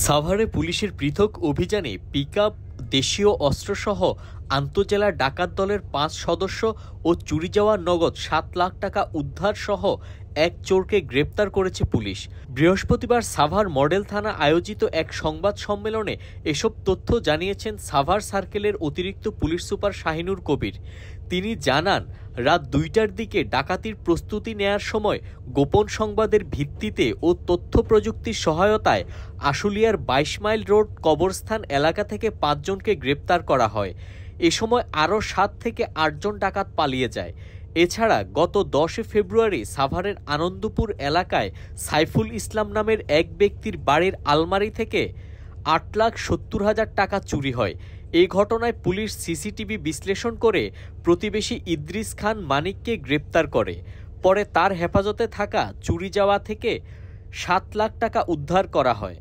সাভারে পুলিশের পৃথক অভিযানে পিকআপ, দেশীয় অস্ত্রসহ আন্তজেলা ডাকাত দলের ৫ সদস্য ও চুরি যাওয়া নগদ ৭ লাখ টাকা উদ্ধার সহ এক চোরকে গ্রেপ্তার করেছে পুলিশ। বৃহস্পতিবার সাভার মডেল থানা আয়োজিত এক সংবাদ সম্মেলনে এসব তথ্য জানিয়েছেন সাভার সার্কেলের অতিরিক্ত পুলিশ সুপার শাহিনুর কবির। তিনি জানান, রাত ২টার দিকে ডাকাতির প্রস্তুতি নেয়ার সময় গোপন সংবাদের ভিত্তিতে ও তথ্য প্রযুক্তির সহায়তায় আশুলিয়ার ২২ মাইল রোড কবরস্থান এলাকা থেকে ৫ জনকে গ্রেপ্তার করা হয়। এ সময় আরও ৭ থেকে ৮ জন ডাকাত পালিয়ে যায়। এছাড়া গত ১০ ফেব্রুয়ারি সাভারের আনন্দপুর এলাকায় সাইফুল ইসলাম নামের এক ব্যক্তির বাড়ির আলমারি থেকে ৮,৭০,০০০ টাকা চুরি হয়। এই ঘটনায় পুলিশ সিসিটিভি বিশ্লেষণ করে প্রতিবেশী ইদ্রিস খান মানিককে গ্রেপ্তার করে। পরে তার হেফাজতে থাকা চুরি যাওয়া থেকে ৭ লাখ টাকা উদ্ধার করা হয়।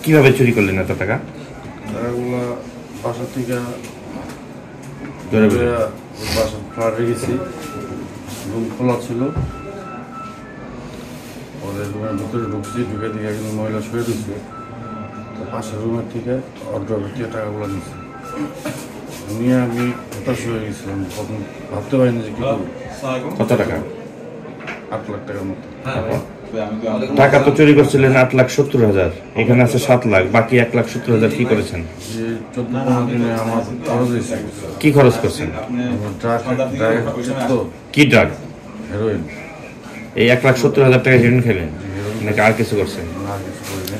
কিভাবে চুরি করলেন এত টাকা? বাসা থেকে বাসার ফ্ল্যাটে গেছি, রুম খোলা ছিল, ওদের রুমের ভিতরে ঢুকছি, ঢুকে দিকে একজন মহিলা শুয়ে দিচ্ছে, তো পাশের রুমের থেকে অর্ডার থেকে টাকাগুলো নিচ্ছে, নিয়ে আমি হতাশ হয়ে গেছিলাম। তখন ভাবতে পারিনি যে কি করবো। কত টাকা? ৮ লাখ টাকার মতো। টাকা তো চুরি করছিলেন ৮,৭০,০০০, এখানে আছে ৭ লাখ, বাকি ১,৭০,০০০ কি করেছেন? যে ১৪-১৫ দিনে আমার খরচ হয়েছে। কি খরচ করছেন? কি ড্রাগ? হেরোইন। এই ১,৭০,০০০ টাকা হেরোইন খেলেন নাকি আর কিছু করছেন? না, কিছু করিনি।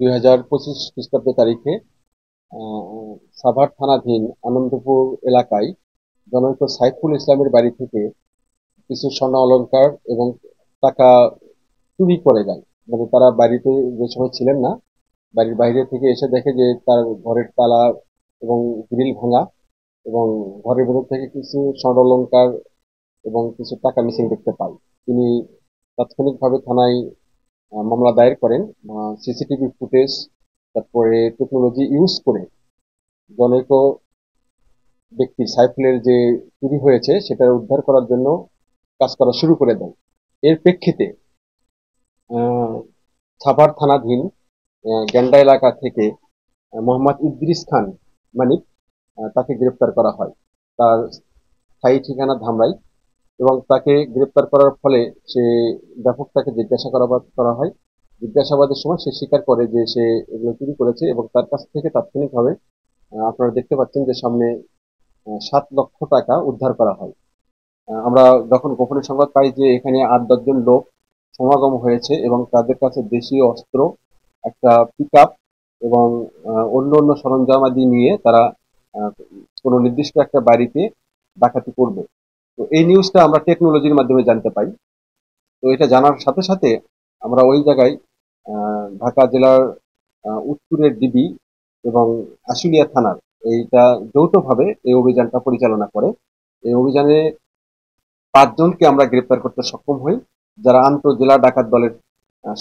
২০২৫ খ্রিস্টাব্দ তারিখে সাভার থানাধীন আনন্দপুর এলাকায় জনৈক সাইফুল ইসলামের বাড়ি থেকে কিছু স্বর্ণ অলংকার এবং টাকা চুরি করে যায়। মানে তারা বাড়িতে যে সময় ছিলেন না, বাড়ির বাইরে থেকে এসে দেখে যে তার ঘরের তালা এবং গ্রিল ভাঙা এবং ঘরের ভেতর থেকে কিছু স্বর্ণ অলংকার এবং কিছু টাকা মিসিং দেখতে পায়। তিনি তাৎক্ষণিকভাবে থানায় মামলা দায়ের করেন। সিসিটিভি ফুটেজ, তারপরে টেকনোলজি ইউজ করে জনৈক ব্যক্তি সাইফুলের যে চুরি হয়েছে সেটা উদ্ধার করার জন্য কাজ করা শুরু করে দেন। এর প্রেক্ষিতে সাভার থানাধীন গ্যান্ডা এলাকা থেকে মোহাম্মদ ইদ্রিস খান মানিক তাকে গ্রেপ্তার করা হয়। তার স্থায়ী ঠিকানা ধামরাই, এবং তাকে গ্রেপ্তার করার ফলে সে ব্যাপক তাকে জিজ্ঞাসাবাদ করা হয়। জিজ্ঞাসাবাদের সময় সে স্বীকার করে যে সে এগুলো চুরি করেছে, এবং তার কাছ থেকে তাৎক্ষণিকভাবে আপনারা দেখতে পাচ্ছেন যে সামনে ৭ লক্ষ টাকা উদ্ধার করা হয়। আমরা যখন গোপনে সংবাদ পাই যে এখানে ৮-১০ জন লোক সমাগম হয়েছে এবং তাদের কাছে দেশীয় অস্ত্র, একটা পিকআপ এবং অন্য সরঞ্জামাদি নিয়ে তারা কোনো নির্দিষ্ট একটা বাড়িতে ডাকাতি করবে। তো এই নিউজটা আমরা টেকনোলজির মাধ্যমে জানতে পাই। তো এটা জানার সাথে সাথে আমরা ওই জায়গায় ঢাকা জেলার উত্তরের ডিবি এবং আশুলিয়া থানার এইটা যৌথভাবে এই অভিযানটা পরিচালনা করে। এই অভিযানে ৫ জনকে আমরা গ্রেপ্তার করতে সক্ষম হই, যারা আন্তঃজেলা ডাকাত দলের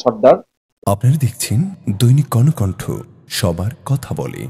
সর্দার। আপনারা দেখছেন দৈনিক কর্ণকণ্ঠ, সবার কথা বলে।